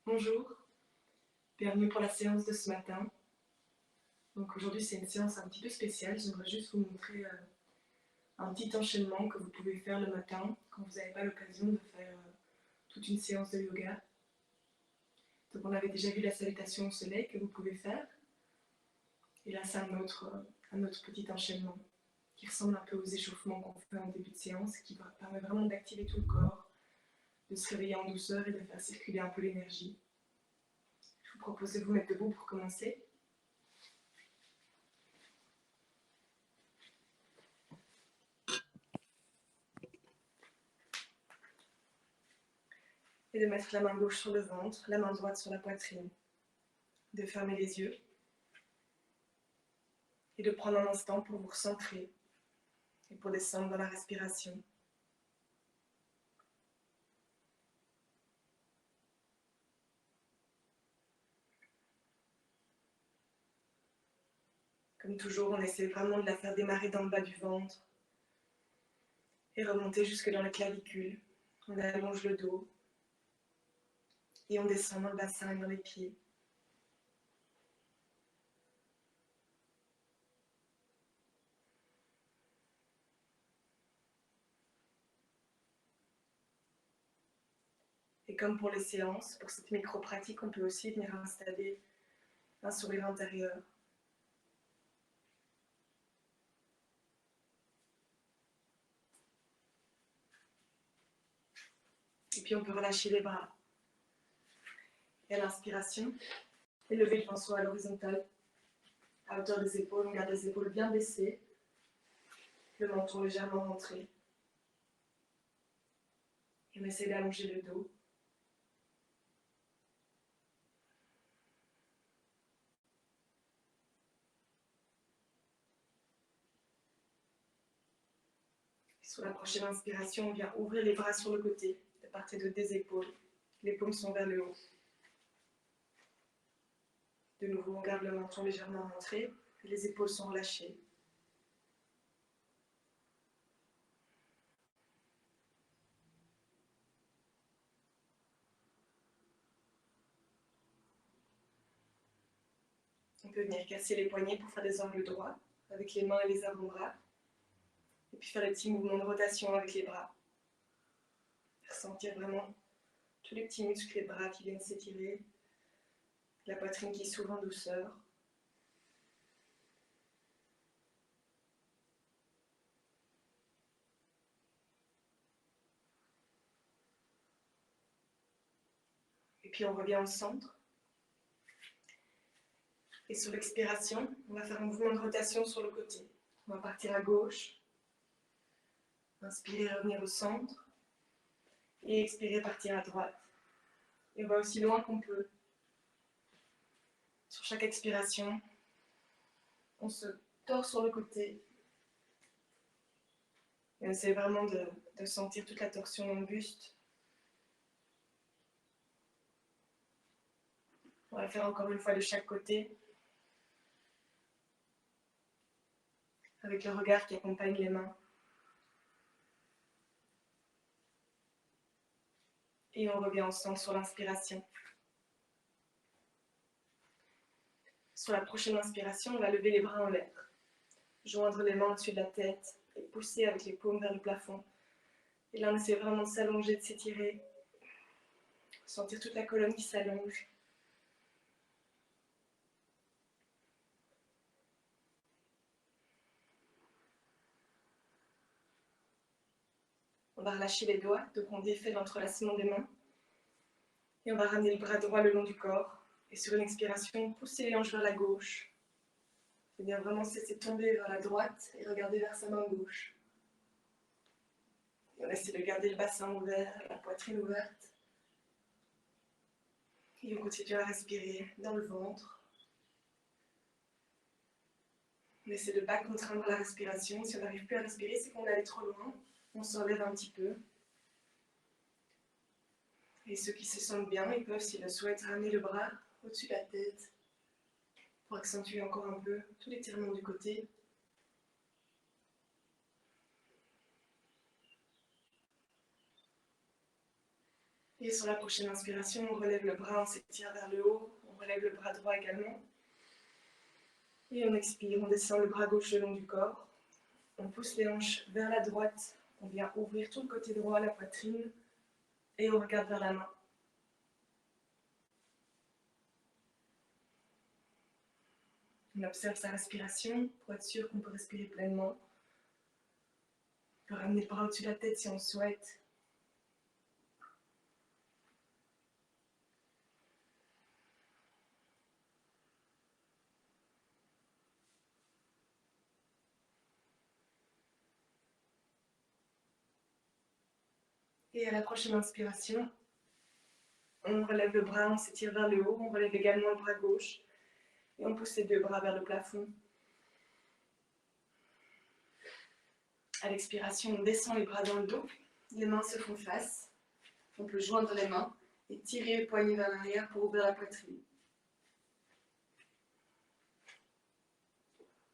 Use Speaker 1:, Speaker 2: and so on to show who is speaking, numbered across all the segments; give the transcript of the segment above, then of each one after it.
Speaker 1: Bonjour, bienvenue pour la séance de ce matin. Donc aujourd'hui c'est une séance un petit peu spéciale, j'aimerais juste vous montrer un petit enchaînement que vous pouvez faire le matin quand vous n'avez pas l'occasion de faire toute une séance de yoga. Donc on avait déjà vu la salutation au soleil que vous pouvez faire. Et là c'est un autre petit enchaînement qui ressemble un peu aux échauffements qu'on fait en début de séance, qui permet vraiment d'activer tout le corps, de se réveiller en douceur et de faire circuler un peu l'énergie. Je vous propose de vous mettre debout pour commencer. Et de mettre la main gauche sur le ventre, la main droite sur la poitrine. De fermer les yeux et de prendre un instant pour vous recentrer et pour descendre dans la respiration. Comme toujours, on essaie vraiment de la faire démarrer dans le bas du ventre et remonter jusque dans la clavicule. On allonge le dos et on descend dans le bassin et dans les pieds. Et comme pour les séances, pour cette micro-pratique, on peut aussi venir installer un sourire intérieur. Et puis on peut relâcher les bras. Et à l'inspiration, élever le pinceau à l'horizontale, à hauteur des épaules. On garde les épaules bien baissées, le menton légèrement rentré. Et on essaie d'allonger le dos. Sur la prochaine inspiration, on vient ouvrir les bras sur le côté, de part et d'autre des épaules. Les paumes sont vers le haut. De nouveau, on garde le menton légèrement rentré et les épaules sont relâchées. On peut venir casser les poignets pour faire des angles droits avec les mains et les avant-bras. Et puis faire des petits mouvements de rotation avec les bras. Ressentir vraiment tous les petits muscles des bras qui viennent s'étirer. La poitrine qui s'ouvre en douceur. Et puis on revient au centre. Et sur l'expiration, on va faire un mouvement de rotation sur le côté. On va partir à gauche. Inspirez, revenir au centre. Et expirez, partir à droite. Et on va aussi loin qu'on peut. Sur chaque expiration, on se tord sur le côté. Et on essaie vraiment de sentir toute la torsion dans le buste. On va le faire encore une fois de chaque côté. Avec le regard qui accompagne les mains. Et on revient ensemble sur l'inspiration. Sur la prochaine inspiration, on va lever les bras en l'air. Joindre les mains au-dessus de la tête et pousser avec les paumes vers le plafond. Et là, on essaie vraiment de s'allonger, de s'étirer. Sentir toute la colonne qui s'allonge. On va relâcher les doigts, donc on défait l'entrelacement des mains. Et on va ramener le bras droit le long du corps. Et sur une expiration, pousser les hanches vers la gauche. Et bien vraiment se laisser tomber vers la droite et regarder vers sa main gauche. Et on essaie de garder le bassin ouvert, la poitrine ouverte. Et on continue à respirer dans le ventre. On essaie de ne pas contraindre la respiration. Si on n'arrive plus à respirer, c'est qu'on est allé trop loin. On s'enlève un petit peu. Et ceux qui se sentent bien, ils peuvent, s'ils le souhaitent, ramener le bras au-dessus de la tête pour accentuer encore un peu tout l'étirement du côté. Et sur la prochaine inspiration, on relève le bras, on s'étire vers le haut, on relève le bras droit également. Et on expire, on descend le bras gauche le long du corps. On pousse les hanches vers la droite, on vient ouvrir tout le côté droit, la poitrine, et on regarde vers la main. On observe sa respiration pour être sûr qu'on peut respirer pleinement. On peut ramener le bras au-dessus de la tête si on le souhaite. Et à la prochaine inspiration, on relève le bras, on s'étire vers le haut, on relève également le bras gauche et on pousse les deux bras vers le plafond. À l'expiration, on descend les bras dans le dos, les mains se font face. On peut joindre les mains et tirer les poignets vers l'arrière pour ouvrir la poitrine.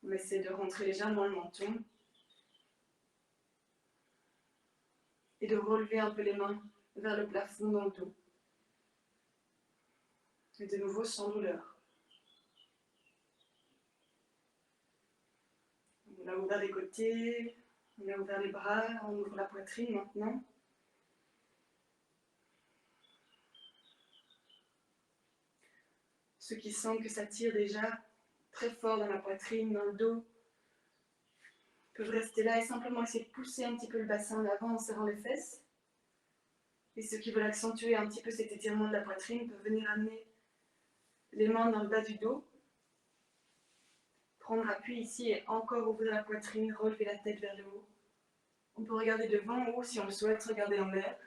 Speaker 1: On essaie de rentrer légèrement le menton et de relever un peu les mains vers le plafond dans le dos. Et de nouveau sans douleur. On a ouvert les côtés, on a ouvert les bras, on ouvre la poitrine maintenant. Ceux qui sentent que ça tire déjà très fort dans la poitrine, dans le dos, peuvent rester là et simplement essayer de pousser un petit peu le bassin en avant en serrant les fesses. Et ceux qui veulent accentuer un petit peu cet étirement de la poitrine peuvent venir amener les mains dans le bas du dos, prendre appui ici et encore ouvrir la poitrine, relever la tête vers le haut. On peut regarder devant ou, si on le souhaite, regarder en l'air.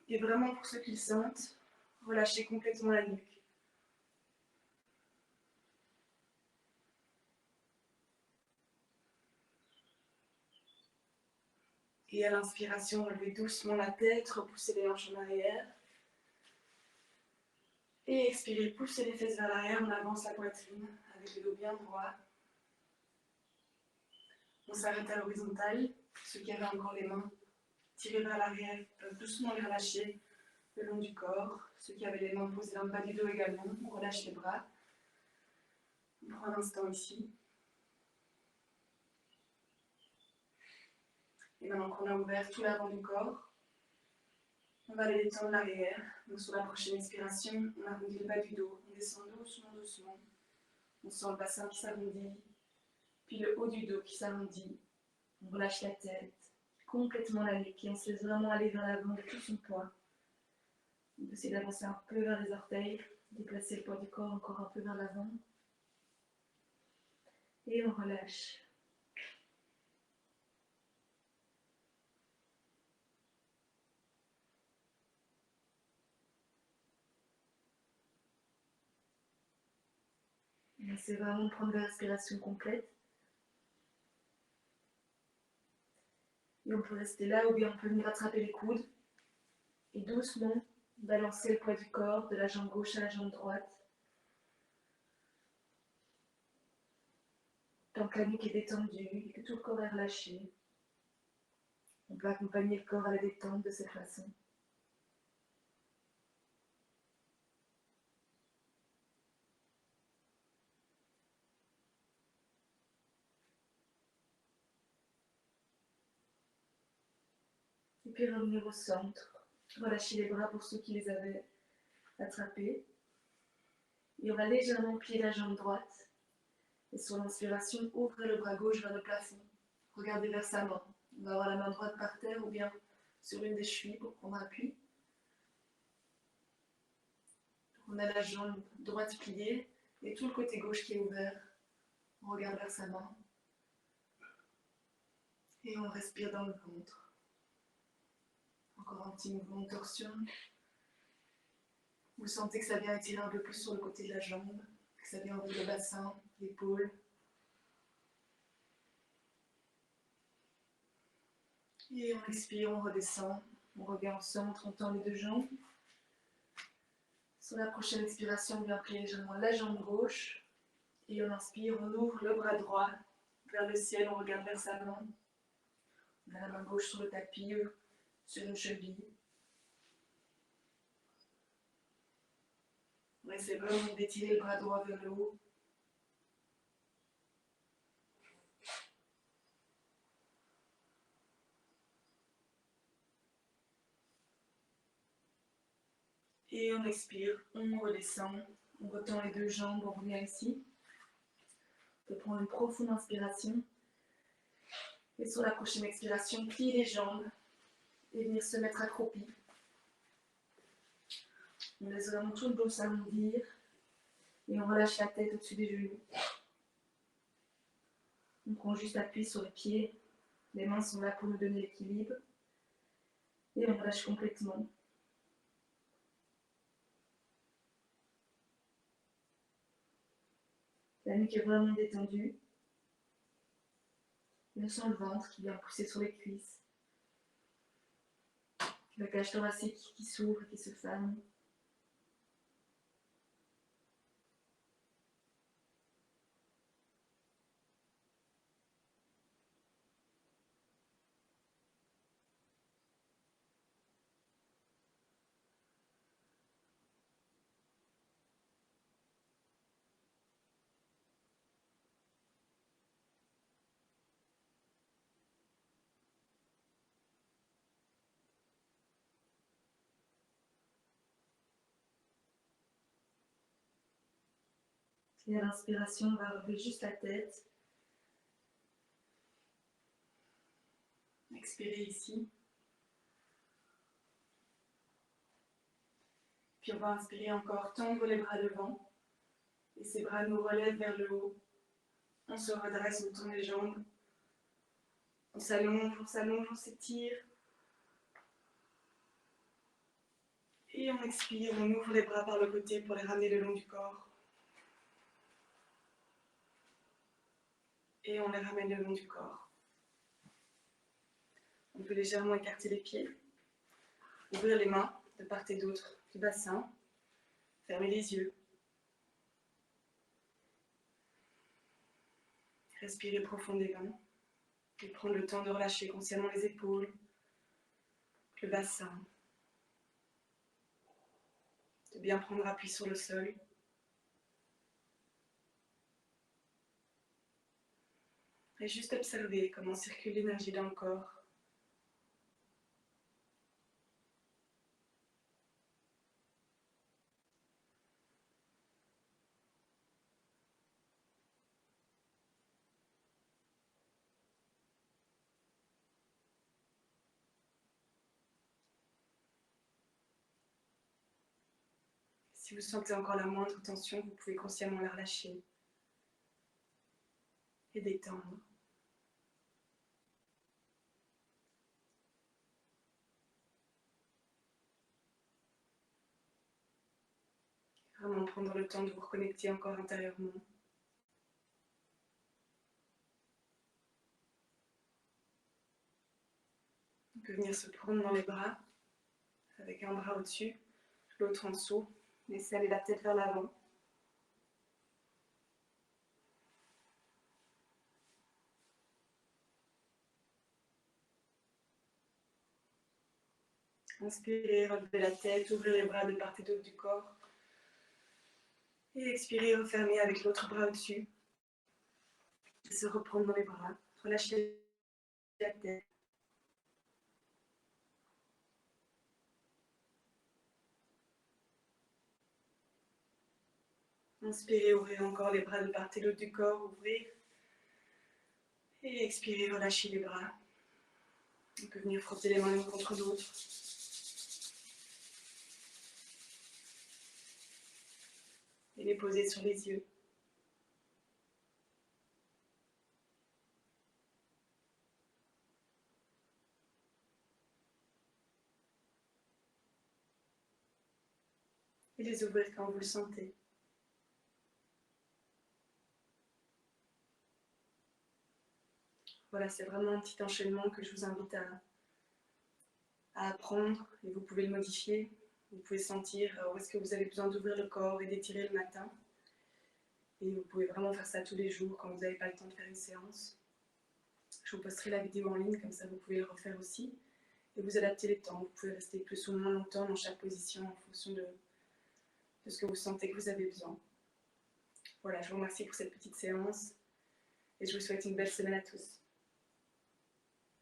Speaker 1: Et vraiment, pour ceux qui le sentent, relâchez complètement la nuque. Et à l'inspiration, relevez doucement la tête, repoussez les hanches en arrière. Et expirez, poussez les fesses vers l'arrière, on avance la poitrine avec le dos bien droit. On s'arrête à l'horizontale. Ceux qui avaient encore les mains tirées vers l'arrière peuvent doucement les relâcher le long du corps. Ceux qui avaient les mains posées dans le bas du dos également, on relâche les bras. On prend un instant ici. Et maintenant qu'on a ouvert tout l'avant du corps, on va aller détendre l'arrière. Donc sur la prochaine expiration, on arrondit le bas du dos. On descend doucement, doucement. On sent le bassin qui s'arrondit, puis le haut du dos qui s'arrondit. On relâche la tête, complètement la nuque, et on se laisse vraiment aller vers l'avant de tout son poids. On peut essayer d'avancer un peu vers les orteils, déplacer le poids du corps encore un peu vers l'avant. Et on relâche. On essaie vraiment de prendre la respiration complète. Et on peut rester là ou bien on peut venir attraper les coudes et doucement balancer le poids du corps de la jambe gauche à la jambe droite. Tant que la nuque est détendue et que tout le corps est relâché, on peut accompagner le corps à la détente de cette façon. Et puis revenir au centre. Relâcher les bras pour ceux qui les avaient attrapés. Et on va légèrement plier la jambe droite. Et sur l'inspiration, ouvrez le bras gauche vers le plafond. Regardez vers sa main. On va avoir la main droite par terre ou bien sur une des chevilles pour prendre appui. On a la jambe droite pliée et tout le côté gauche qui est ouvert. On regarde vers sa main. Et on respire dans le ventre. Encore un petit mouvement de torsion. Vous sentez que ça vient étirer un peu plus sur le côté de la jambe, que ça vient ouvrir le bassin, l'épaule. Et on expire, on redescend, on revient au centre, on tend les deux jambes. Sur la prochaine expiration, on vient plier légèrement la jambe gauche. Et on inspire, on ouvre le bras droit vers le ciel, on regarde vers sa main. On a la main gauche sur le tapis, sur une cheville. On essaie vraiment d'étirer le bras droit vers le haut. Et on expire, on redescend, on retend les deux jambes, on revient ici. On peut prendre une profonde inspiration. Et sur la prochaine expiration, plier les jambes et venir se mettre accroupi. On laisse vraiment tout le dos s'arrondir et on relâche la tête au-dessus des genoux. On prend juste appui sur les pieds. Les mains sont là pour nous donner l'équilibre. Et on relâche complètement. La nuque est vraiment détendue. Et on sent le ventre qui vient pousser sur les cuisses. La cage thoracique qui s'ouvre et qui se ferme. Et à l'inspiration, on va relever juste la tête. Expirez ici. Puis on va inspirer encore, tendre les bras devant. Et ces bras nous relèvent vers le haut. On se redresse, on tourne les jambes. On s'allonge, on s'étire. Et on expire, on ouvre les bras par le côté pour les ramener le long du corps. Et on les ramène le long du corps. On peut légèrement écarter les pieds. Ouvrir les mains de part et d'autre du bassin. Fermer les yeux. Respirez profondément. Et prendre le temps de relâcher consciemment les épaules, le bassin. De bien prendre appui sur le sol. Et juste observer comment circule l'énergie dans le corps. Si vous sentez encore la moindre tension, vous pouvez consciemment la relâcher et détendre. Vraiment prendre le temps de vous reconnecter encore intérieurement. On peut venir se prendre dans les bras, avec un bras au-dessus, l'autre en dessous. Laissez aller la tête vers l'avant. Inspirez, relevez la tête, ouvrez les bras de part et d'autre du corps. Et expirez, refermez avec l'autre bras au-dessus. Et se reprendre dans les bras. Relâchez la tête. Inspirez, ouvrez encore les bras de part et d'autre du corps, ouvrez. Et expirez, relâchez les bras. On peut venir frotter les mains l'une contre l'autre. Et les poser sur les yeux. Et les ouvrir quand vous le sentez. Voilà, c'est vraiment un petit enchaînement que je vous invite à apprendre et vous pouvez le modifier. Vous pouvez sentir où est-ce que vous avez besoin d'ouvrir le corps et d'étirer le matin. Et vous pouvez vraiment faire ça tous les jours quand vous n'avez pas le temps de faire une séance. Je vous posterai la vidéo en ligne, comme ça vous pouvez le refaire aussi. Et vous adaptez les temps. Vous pouvez rester plus ou moins longtemps dans chaque position en fonction de
Speaker 2: de ce que vous sentez que vous avez besoin. Voilà, je vous remercie pour cette petite séance et je vous souhaite une belle semaine à tous.